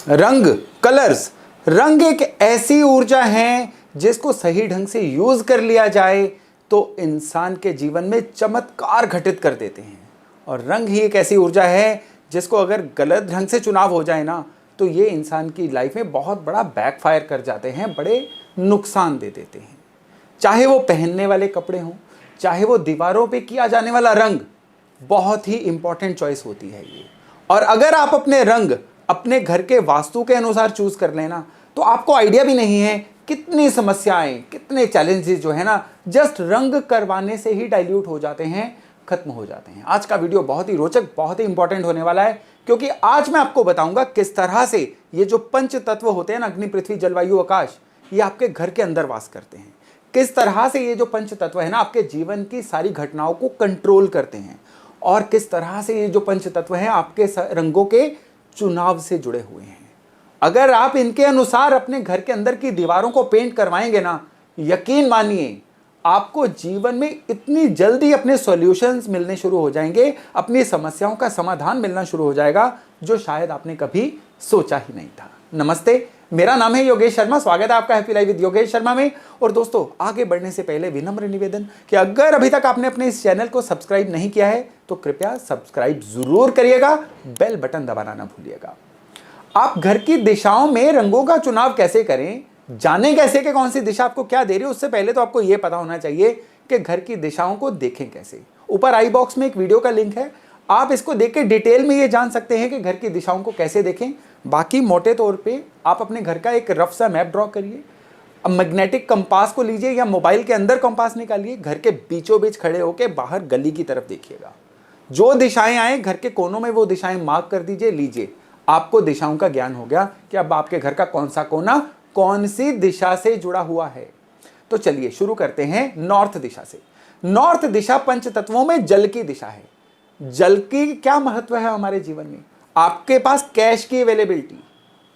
रंग, कलर्स। रंग एक ऐसी ऊर्जा है जिसको सही ढंग से यूज कर लिया जाए तो इंसान के जीवन में चमत्कार घटित कर देते हैं। और रंग ही एक ऐसी ऊर्जा है जिसको अगर गलत ढंग से चुनाव हो जाए ना तो ये इंसान की लाइफ में बहुत बड़ा बैकफायर कर जाते हैं, बड़े नुकसान दे देते हैं। चाहे वो पहनने वाले कपड़े हों, चाहे वो दीवारों पे किया जाने वाला रंग, बहुत ही इंपॉर्टेंट चॉइस होती है ये। और अगर आप अपने रंग अपने घर के वास्तु के अनुसार चूज कर लेना तो आपको आइडिया भी नहीं है कितनी समस्याएं, कितने चैलेंजेस जो है ना जस्ट रंग करवाने से ही डाइल्यूट हो जाते हैं, खत्म हो जाते हैं। आज का वीडियो बहुत ही रोचक, बहुत ही इंपॉर्टेंट होने वाला है, क्योंकि आज मैं आपको बताऊंगा किस तरह से ये जो पंच तत्व होते हैं ना, अग्नि, पृथ्वी, जल, वायु, आकाश, ये आपके घर के अंदर वास करते हैं। किस तरह से ये जो पंच तत्व है ना आपके जीवन की सारी घटनाओं को कंट्रोल करते हैं, और किस तरह से ये जो पंच तत्व हैं आपके रंगों के चुनाव से जुड़े हुए हैं। अगर आप इनके अनुसार अपने घर के अंदर की दीवारों को पेंट करवाएंगे ना, यकीन मानिए आपको जीवन में इतनी जल्दी अपने सॉल्यूशंस मिलने शुरू हो जाएंगे, अपनी समस्याओं का समाधान मिलना शुरू हो जाएगा, जो शायद आपने कभी सोचा ही नहीं था। नमस्ते, मेरा नाम है योगेश शर्मा। स्वागत है आपका happy life with Yogesh Sharma में। और दोस्तों, आगे बढ़ने से पहले विनम्र निवेदन कि अगर अभी तक आपने अपने इस चैनल को सब्सक्राइब नहीं किया है तो कृपया सब्सक्राइब जरूर करिएगा, बेल बटन दबाना ना भूलिएगा। आप घर की दिशाओं में रंगों का चुनाव कैसे करें, जाने कैसे कि कौन सी दिशा आपको क्या दे रही है, उससे पहले तो आपको यह पता होना चाहिए कि घर की दिशाओं को देखें कैसे। ऊपर आई बॉक्स में एक वीडियो का लिंक है, आप इसको देख के डिटेल में ये जान सकते हैं कि घर की दिशाओं को कैसे देखें। बाकी मोटे तौर पे आप अपने घर का एक रफ सा मैप ड्रॉ करिए, अब मैग्नेटिक कंपास को लीजिए या मोबाइल के अंदर कंपास निकालिए, घर के बीचों बीच खड़े होकर बाहर गली की तरफ देखिएगा। जो दिशाएं आए घर के कोनों में वो दिशाएं मार्क कर दीजिए। लीजिए, आपको दिशाओं का ज्ञान हो गया कि अब आपके घर का कौन सा कोना कौन सी दिशा से जुड़ा हुआ है। तो चलिए शुरू करते हैं नॉर्थ दिशा से। नॉर्थ दिशा पंच तत्वों में जल की दिशा है। जल की क्या महत्व है हमारे जीवन में? आपके पास कैश की अवेलेबिलिटी,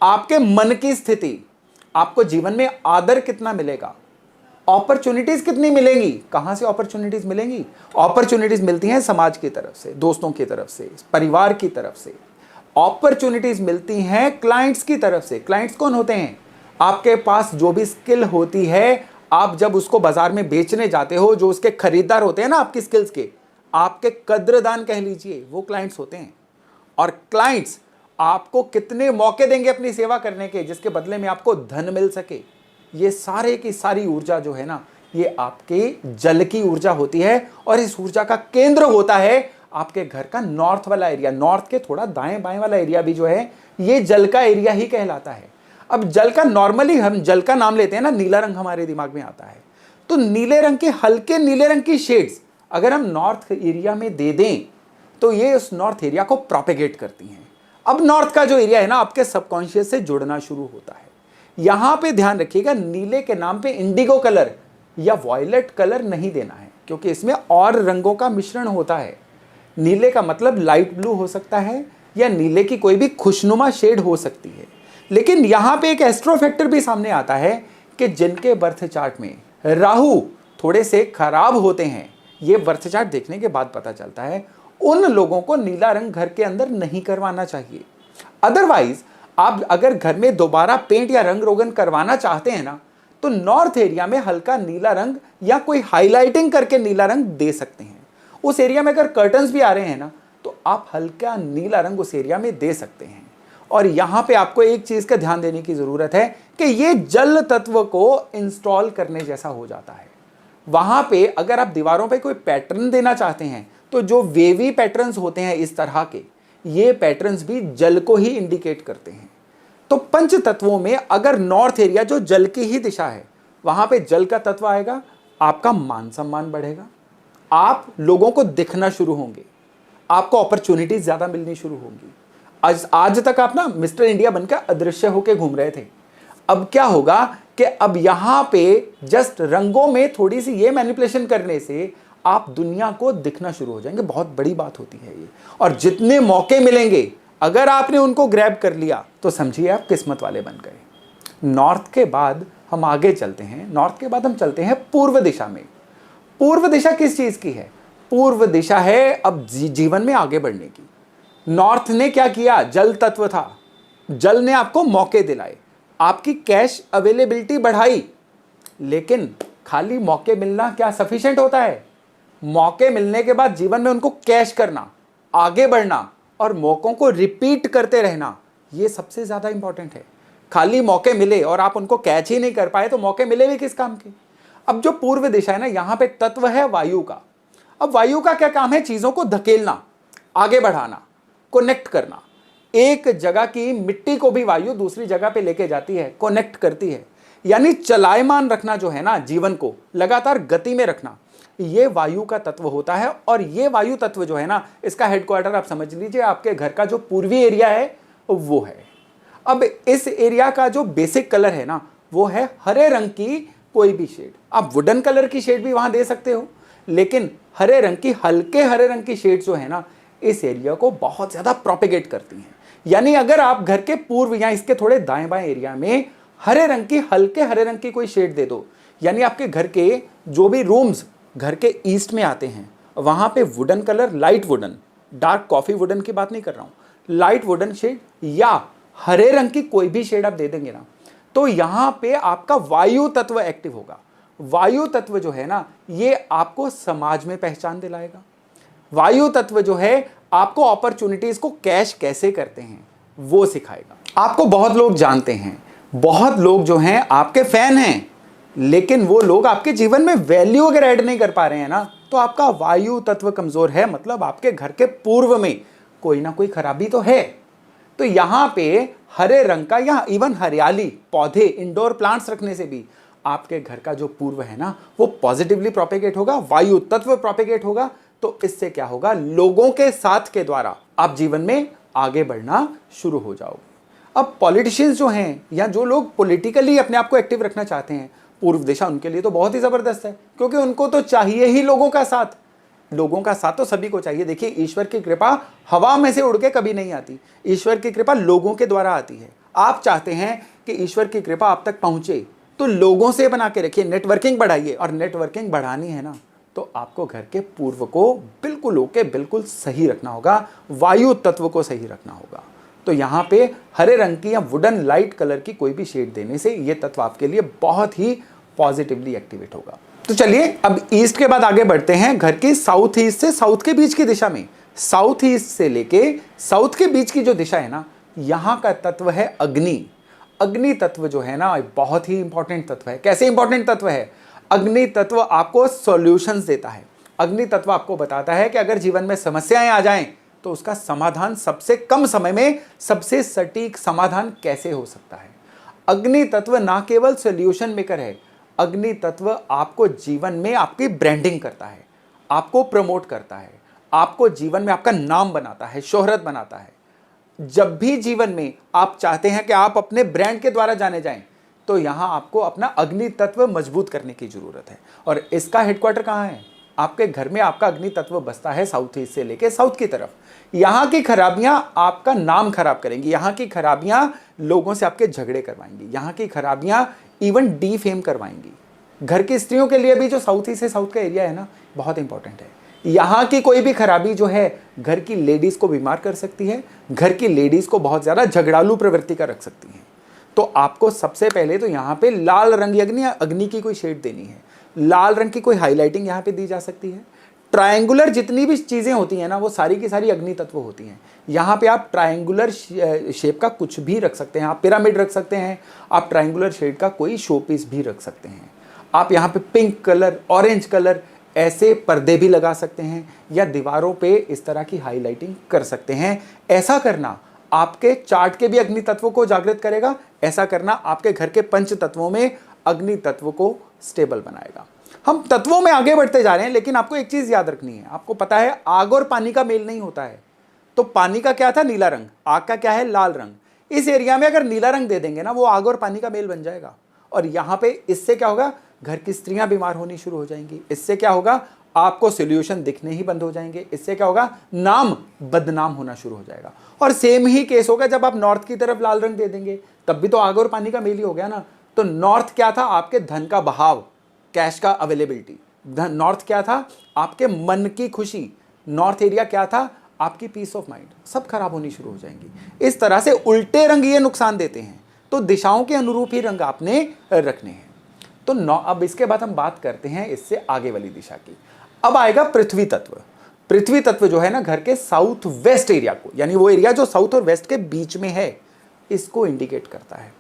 आपके मन की स्थिति, आपको जीवन में आदर कितना मिलेगा, अपॉर्चुनिटीज कितनी मिलेंगी। कहां से अपॉर्चुनिटीज मिलेंगी? अपॉर्चुनिटीज मिलती हैं समाज की तरफ से, दोस्तों की तरफ से, परिवार की तरफ से। अपॉर्चुनिटीज मिलती हैं क्लाइंट्स की तरफ से। क्लाइंट्स कौन होते हैं? आपके पास जो भी स्किल होती है, आप जब उसको बाजार में बेचने जाते हो, जो उसके खरीदार होते हैं ना आपकी स्किल्स के, आपके कद्रदान कह लीजिए, वो क्लाइंट्स होते हैं। और क्लाइंट्स आपको कितने मौके देंगे अपनी सेवा करने के, जिसके बदले में आपको धन मिल सके। ये सारे की सारी ऊर्जा जो है ना, ये आपके जल की ऊर्जा होती है। और इस ऊर्जा का केंद्र होता है आपके घर का नॉर्थ वाला एरिया। नॉर्थ के थोड़ा दाएं बाएं वाला एरिया भी जो है, ये जल का एरिया ही कहलाता है। अब जल का नॉर्मली हम जल का नाम लेते हैं ना, नीला रंग हमारे दिमाग में आता है। तो नीले रंग के, हल्के नीले रंग की शेड्स अगर हम नॉर्थ एरिया में दे दें तो ये उस नॉर्थ एरिया को प्रोपेगेट करती हैं। अब नॉर्थ का जो एरिया है ना, आपके सबकॉन्शियस से जुड़ना शुरू होता है। यहां पे ध्यान रखिएगा, नीले के नाम पे इंडिगो कलर या वॉयलेट कलर नहीं देना है, क्योंकि इसमें और रंगों का मिश्रण होता है। नीले का मतलब लाइट ब्लू हो सकता है या नीले की कोई भी खुशनुमा शेड हो सकती है। लेकिन यहां पे एक एस्ट्रो फैक्टर भी सामने आता है कि जिनके बर्थ चार्ट में राहु थोड़े से खराब होते हैं, ये बर्थ चार्ट देखने के बाद पता चलता है, उन लोगों को नीला रंग घर के अंदर नहीं करवाना चाहिए। अदरवाइज आप अगर घर में दोबारा पेंट या रंग रोगन करवाना चाहते हैं ना, तो नॉर्थ एरिया में हल्का नीला रंग या कोई हाईलाइटिंग करके नीला रंग दे सकते हैं। उस एरिया में अगर कर्टन्स भी आ रहे हैं ना, तो आप हल्का नीला रंग उस एरिया में दे सकते हैं। और यहां पे आपको एक चीज का ध्यान देने की जरूरत है कि ये जल तत्व को इंस्टॉल करने जैसा हो जाता है। वहां पे अगर आप दीवारों पे कोई पैटर्न देना चाहते हैं, तो जो वेवी पैटर्न्स होते हैं इस तरह के, ये पैटर्न्स भी जल को ही इंडिकेट करते हैं। तो पंच तत्वों में अगर नॉर्थ एरिया जो जल की ही दिशा है, वहां पे जल का तत्व आएगा, आपका मान सम्मान बढ़ेगा, आप लोगों को दिखना शुरू होंगे, आपको अपॉर्चुनिटीज ज्यादा मिलनी शुरू होंगी। आज तक आप ना मिस्टर इंडिया बनकर अदृश्य होकर घूम रहे थे। अब क्या होगा कि अब यहां पे जस्ट रंगों में थोड़ी सी ये मैनिपुलेशन करने से आप दुनिया को दिखना शुरू हो जाएंगे। बहुत बड़ी बात होती है ये। और जितने मौके मिलेंगे, अगर आपने उनको ग्रैब कर लिया तो समझिए आप किस्मत वाले बन गए। नॉर्थ के बाद हम आगे चलते हैं। नॉर्थ के बाद हम चलते हैं पूर्व दिशा में। पूर्व दिशा किस चीज की है? पूर्व दिशा है अब जीवन में आगे बढ़ने की। नॉर्थ ने क्या किया? जल तत्व था, जल ने आपको मौके दिलाए, आपकी कैश अवेलेबिलिटी बढ़ाई, लेकिन खाली मौके मिलना क्या सफिशिएंट होता है? मौके मिलने के बाद जीवन में उनको कैश करना, आगे बढ़ना और मौकों को रिपीट करते रहना, ये सबसे ज्यादा इंपॉर्टेंट है। खाली मौके मिले और आप उनको कैच ही नहीं कर पाए तो मौके मिले भी किस काम के? अब जो पूर्व दिशा है ना, यहां पे तत्व है वायु का। अब वायु का क्या काम है? चीजों को धकेलना, आगे बढ़ाना, कनेक्ट करना। एक जगह की मिट्टी को भी वायु दूसरी जगह पे लेके जाती है, कनेक्ट करती है। यानी चलायमान रखना जो है ना, जीवन को लगातार गति में रखना, ये वायु का तत्व होता है। और ये वायु तत्व जो है ना, इसका हेडक्वार्टर आप समझ लीजिए आपके घर का जो पूर्वी एरिया है वो है। अब इस एरिया का जो बेसिक कलर है ना, वो है हरे रंग की कोई भी शेड। आप वुडन कलर की शेड भी वहां दे सकते हो, लेकिन हरे रंग की, हल्के हरे रंग की शेड जो है ना, इस एरिया को बहुत ज्यादा प्रोपेगेट करती हैं। यानी अगर आप घर के पूर्व या इसके थोड़े दाएं बाएं एरिया में हरे रंग की, हल्के हरे रंग की कोई शेड दे दो, यानी आपके घर के जो भी रूम्स घर के ईस्ट में आते हैं, वहां पे wooden colour, light wooden, dark coffee wooden की बात नहीं कर रहा हूं, लाइट वुडन शेड या हरे रंग की कोई भी शेड आप दे देंगे ना, तो यहां पे आपका वायु तत्व एक्टिव होगा। वायु तत्व जो है ना, ये आपको समाज में पहचान दिलाएगा। वायु तत्व जो है आपको अपॉर्चुनिटीज को कैश कैसे करते हैं वो सिखाएगा। आपको बहुत लोग जानते हैं, बहुत लोग जो हैं आपके फैन हैं, लेकिन वो लोग आपके जीवन में वैल्यू अगर ऐड नहीं कर पा रहे हैं ना, तो आपका वायु तत्व कमजोर है, मतलब आपके घर के पूर्व में कोई ना कोई खराबी तो है। तो यहां पे हरे रंग का या इवन हरियाली पौधे, इंडोर प्लांट्स रखने से भी आपके घर का जो पूर्व है ना, वो पॉजिटिवली प्रोपेगेट होगा, वायु तत्व प्रोपेगेट होगा। तो इससे क्या होगा? लोगों के साथ के द्वारा आप जीवन में आगे बढ़ना शुरू हो जाओगे। अब पॉलिटिशियंस जो हैं या जो लोग पॉलिटिकली अपने आप को एक्टिव रखना चाहते हैं, पूर्व दिशा उनके लिए तो बहुत ही जबरदस्त है, क्योंकि उनको तो चाहिए ही लोगों का साथ। लोगों का साथ तो सभी को चाहिए। देखिए, ईश्वर की कृपा हवा में से उड़ के कभी नहीं आती, ईश्वर की कृपा लोगों के द्वारा आती है। आप चाहते हैं कि ईश्वर की कृपा आप तक पहुंचे, तो लोगों से बना के रखिए, नेटवर्किंग बढ़ाइए। और नेटवर्किंग बढ़ानी है ना, तो आपको घर के पूर्व को बिल्कुल ओके, बिल्कुल सही रखना होगा, वायु तत्व को सही रखना होगा। तो यहाँ पे हरे रंग की या वुडन लाइट कलर की कोई भी शेड देने से ये तत्व आपके लिए बहुत ही पॉजिटिवली एक्टिवेट होगा। तो चलिए अब ईस्ट के बाद आगे बढ़ते हैं घर की साउथ ईस्ट से साउथ के बीच की दिशा में। साउथ ईस्ट से लेके साउथ के बीच की जो दिशा है ना, यहां का तत्व है अग्नि। अग्नि तत्व जो है ना, बहुत ही इंपॉर्टेंट तत्व है। कैसे इंपॉर्टेंट तत्व है? अग्नि तत्व आपको सॉल्यूशंस देता है। अग्नि तत्व आपको बताता है कि अगर जीवन में समस्याएं आ जाएं तो उसका समाधान सबसे कम समय में सबसे सटीक समाधान कैसे हो सकता है। अग्नि तत्व ना केवल सॉल्यूशन मेकर है, अग्नि तत्व आपको जीवन में आपकी ब्रांडिंग करता है, आपको प्रमोट करता है, आपको जीवन में आपका नाम बनाता है, शोहरत बनाता है। जब भी जीवन में आप चाहते हैं कि आप अपने ब्रांड के द्वारा जाने जाएं, तो यहां आपको अपना अग्नि तत्व मजबूत करने की जरूरत है। और इसका हेडक्वार्टर कहां है? आपके घर में आपका अग्नि तत्व बसता है साउथ ईस्ट से लेके साउथ की तरफ। यहां की खराबियां आपका नाम खराब करेंगी, यहां की खराबियां लोगों से आपके झगड़े करवाएंगी, यहां की खराबियां इवन डीफेम करवाएंगी। घर की स्त्रियों के लिए भी जो साउथ ईस्ट से साउथ का एरिया है ना, बहुत इंपॉर्टेंट है। यहां की कोई भी खराबी जो है घर की लेडीज को बीमार कर सकती है, घर की लेडीज को बहुत ज्यादा झगड़ालू प्रवृत्ति का रख सकती है। तो आपको सबसे पहले तो यहाँ पे लाल रंग अग्नि की कोई शेड देनी है, लाल रंग की कोई हाईलाइटिंग यहाँ पे दी जा सकती है। ट्रायंगुलर जितनी भी चीजें होती हैं ना, वो सारी की सारी अग्नि तत्व होती हैं। यहाँ पे आप ट्रायंगुलर शेप का कुछ भी रख सकते हैं, आप पिरामिड रख सकते हैं, आप ट्रायंगुलर शेड का कोई शो पीस भी रख सकते हैं। आप यहाँ पे पिंक कलर, ऑरेंज कलर ऐसे पर्दे भी लगा सकते हैं, या दीवारों पे इस तरह की हाईलाइटिंग कर सकते हैं। ऐसा करना आपके चार्ट के भी अग्नि तत्व को जागृत करेगा, ऐसा करना आपके घर के पंच तत्वों में अग्नि तत्व को स्टेबल बनाएगा। हम तत्वों में आगे बढ़ते जा रहे हैं, लेकिन आपको एक चीज याद रखनी है। आपको पता है आग और पानी का मेल नहीं होता है, तो पानी का क्या था? नीला रंग, आग का क्या है? लाल रंग। इस एरिया में अगर नीला रंग दे देंगे ना, वो आग और पानी का मेल बन जाएगा। और यहां पे इससे क्या होगा? घर की स्त्रियां बीमार होनी शुरू हो जाएंगी। इससे क्या होगा? आपको सॉल्यूशन दिखने ही बंद हो जाएंगे। इससे क्या होगा? नाम बदनाम होना शुरू हो जाएगा। और सेम ही केस होगा जब आप नॉर्थ की तरफ लाल रंग दे देंगे, तब भी तो आग और पानी का मेल ही हो गया ना। तो नॉर्थ क्या था? आपके धन का बहाव, कैश का अवेलेबिलिटी। नॉर्थ क्या था? आपके मन की खुशी। नॉर्थ एरिया क्या था? आपकी पीस ऑफ माइंड सब खराब होनी शुरू हो जाएंगी। इस तरह से उल्टे रंग ये नुकसान देते हैं, तो दिशाओं के अनुरूप ही रंग आपने रखने हैं। तो अब इसके बाद हम बात करते हैं इससे आगे वाली दिशा की। अब आएगा पृथ्वी तत्व। पृथ्वी तत्व जो है ना, घर के साउथ वेस्ट एरिया को, यानी वो एरिया जो साउथ और वेस्ट के बीच में है, इसको इंडिकेट करता है।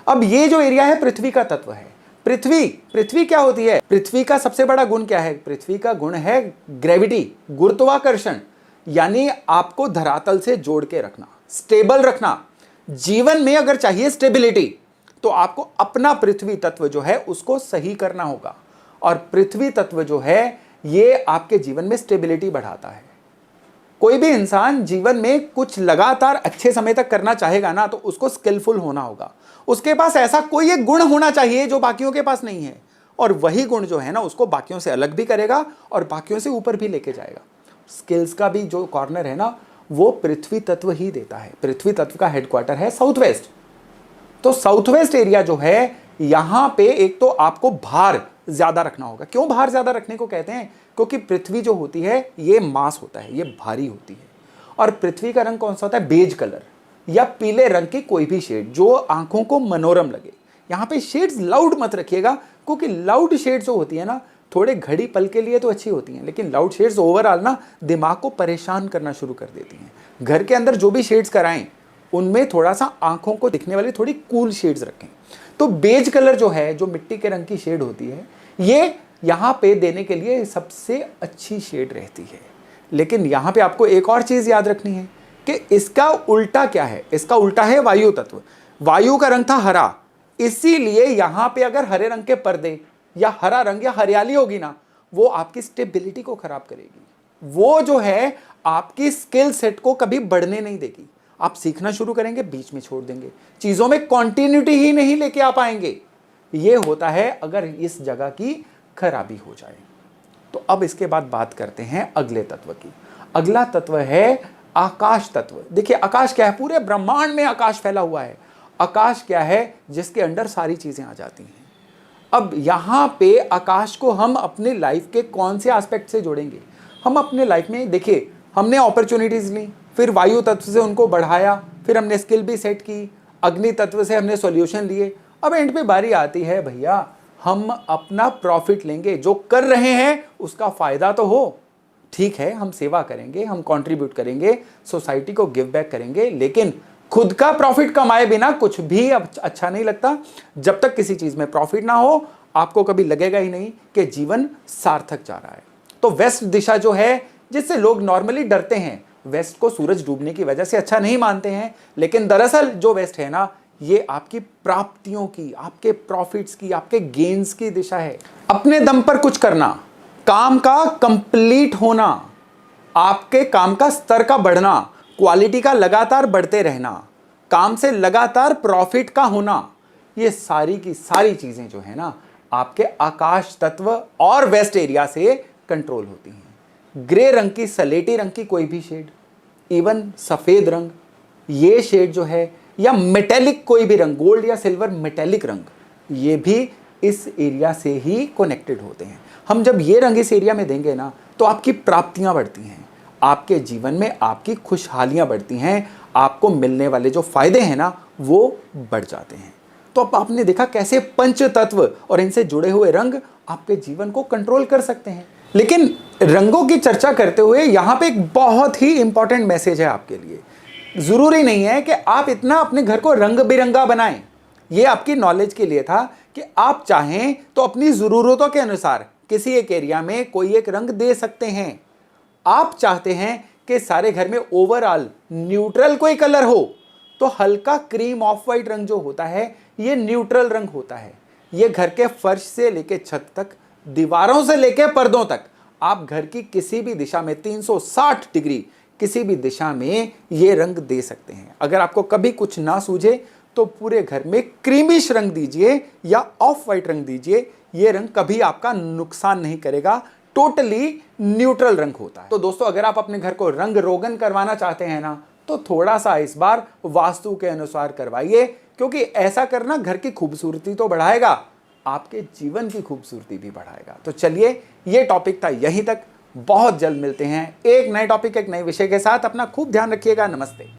अब ये जो एरिया है पृथ्वी का तत्व है। पृथ्वी क्या होती है? पृथ्वी का सबसे बड़ा गुण क्या है? पृथ्वी का गुण है ग्रेविटी, गुरुत्वाकर्षण, यानी आपको धरातल से जोड़ के रखना, स्टेबल रखना। जीवन में अगर चाहिए स्टेबिलिटी, तो आपको अपना पृथ्वी तत्व जो है उसको सही करना होगा। और पृथ्वी तत्व जो है ये आपके जीवन में स्टेबिलिटी बढ़ाता है। कोई भी इंसान जीवन में कुछ लगातार अच्छे समय तक करना चाहेगा ना, तो उसको स्किलफुल होना होगा। उसके पास ऐसा कोई एक गुण होना चाहिए जो बाकियों के पास नहीं है, और वही गुण जो है ना उसको बाकियों से अलग भी करेगा और बाकियों से ऊपर भी लेके जाएगा। स्किल्स का भी जो कॉर्नर है ना, वो पृथ्वी तत्व ही देता है। पृथ्वी तत्व का हेडक्वार्टर है साउथ वेस्ट। तो साउथ वेस्ट एरिया जो है, यहां पे एक तो आपको भार ज्यादा रखना होगा। क्यों भार ज्यादा रखने को कहते हैं? क्योंकि पृथ्वी जो होती है ये मास होता है, ये भारी होती है। और पृथ्वी का रंग कौन सा होता है? बेज कलर या पीले रंग की कोई भी शेड जो आंखों को मनोरम लगे। यहां पे शेड्स लाउड मत रखिएगा, क्योंकि लाउड शेड्स जो होती है ना, थोड़े घड़ी पल के लिए तो अच्छी होती हैं, लेकिन लाउड शेड्स ओवरऑल ना दिमाग को परेशान करना शुरू कर देती हैं। घर के अंदर जो भी शेड्स कराएं, उनमें थोड़ा सा आंखों को दिखने वाली थोड़ी कूल शेड्स रखें। तो बेज कलर जो है, जो मिट्टी के रंग की शेड होती है, ये यहां पे देने के लिए सबसे अच्छी शेड रहती है। लेकिन यहां पे आपको एक और चीज याद रखनी है कि इसका उल्टा क्या है? इसका उल्टा है वायु तत्व। वायु का रंग था हरा, इसीलिए यहां पे अगर हरे रंग के पर्दे या हरा रंग या हरियाली होगी ना, वो आपकी स्टेबिलिटी को खराब करेगी। वो जो है आपकी स्किल सेट को कभी बढ़ने नहीं देगी। आप सीखना शुरू करेंगे, बीच में छोड़ देंगे, चीजों में कंटिन्यूटी ही नहीं लेके आ पाएंगे। ये होता है अगर इस जगह की खराबी हो जाए। तो अब इसके बाद बात करते हैं अगले तत्व की। अगला तत्व है आकाश तत्व। देखिए आकाश क्या है? पूरे ब्रह्मांड में आकाश फैला हुआ है। आकाश क्या है? जिसके अंदर सारी चीजें आ जाती हैं। अब यहां पे आकाश को हम अपने लाइफ के कौन से एस्पेक्ट से जोड़ेंगे? हम अपने लाइफ में देखिए, हमने अपॉर्चुनिटीज ली, फिर वायु तत्व से उनको बढ़ाया, फिर हमने स्किल भी सेट की, अग्नि तत्व से हमने सॉल्यूशन लिए। अब एंड पे बारी आती है भैया, हम अपना प्रॉफिट लेंगे, जो कर रहे हैं उसका फायदा तो हो। ठीक है, हम सेवा करेंगे, हम कंट्रीब्यूट करेंगे, सोसाइटी को गिव बैक करेंगे, लेकिन खुद का प्रॉफिट कमाए बिना कुछ भी अच्छा नहीं लगता। जब तक किसी चीज में प्रॉफिट ना हो, आपको कभी लगेगा ही नहीं कि जीवन सार्थक जा रहा है। तो वेस्ट दिशा जो है, जिससे लोग नॉर्मली डरते हैं, वेस्ट को सूरज डूबने की वजह से अच्छा नहीं मानते हैं, लेकिन दरअसल जो वेस्ट है ना, ये आपकी प्राप्तियों की, आपके प्रॉफिट्स की, आपके गेन्स की दिशा है। अपने दम पर कुछ करना, काम का कंप्लीट होना, आपके काम का स्तर का बढ़ना, क्वालिटी का लगातार बढ़ते रहना, काम से लगातार प्रॉफिट का होना, ये सारी की सारी चीजें जो है ना, आपके आकाश तत्व और वेस्ट एरिया से कंट्रोल होती हैं। ग्रे रंग की, सलेटी रंग की कोई भी शेड, इवन सफेद रंग, ये शेड जो है, या मेटेलिक कोई भी रंग, गोल्ड या सिल्वर मेटेलिक रंग, ये भी इस एरिया से ही कनेक्टेड होते हैं। हम जब ये रंग इस एरिया में देंगे ना, तो आपकी प्राप्तियां बढ़ती हैं, आपके जीवन में आपकी खुशहालियां बढ़ती हैं, आपको मिलने वाले जो फायदे हैं ना, वो बढ़ जाते हैं। तो अब आपने देखा कैसे पंच तत्व और इनसे जुड़े हुए रंग आपके जीवन को कंट्रोल कर सकते हैं। लेकिन रंगों की चर्चा करते हुए यहां पे एक बहुत ही इंपॉर्टेंट मैसेज है आपके लिए। जरूरी नहीं है कि आप इतना अपने घर को रंग बिरंगा बनाएं। ये आपकी नॉलेज के लिए था कि आप चाहें तो अपनी जरूरतों के अनुसार किसी एक एरिया में कोई एक रंग दे सकते हैं। आप चाहते हैं कि सारे घर में ओवरऑल न्यूट्रल कोई कलर हो, तो हल्का क्रीम ऑफ वाइट रंग जो होता है, ये न्यूट्रल रंग होता है। ये घर के फर्श से लेके छत तक, दीवारों से लेके पर्दों तक, आप घर की किसी भी दिशा में 360 डिग्री किसी भी दिशा में ये रंग दे सकते हैं। अगर आपको कभी कुछ ना सूझे तो पूरे घर में क्रीमिश रंग दीजिए या ऑफ वाइट रंग दीजिए, ये रंग कभी आपका नुकसान नहीं करेगा। टोटली न्यूट्रल रंग होता है। तो दोस्तों, अगर आप अपने घर को रंग रोगन करवाना चाहते हैं ना, तो थोड़ा सा इस बार वास्तु के अनुसार करवाइए, क्योंकि ऐसा करना घर की खूबसूरती तो बढ़ाएगा, आपके जीवन की खूबसूरती भी बढ़ाएगा। तो चलिए, ये टॉपिक था यहीं तक। बहुत जल्द मिलते हैं एक नए टॉपिक एक नए विषय के साथ। अपना खूब ध्यान रखिएगा। नमस्ते।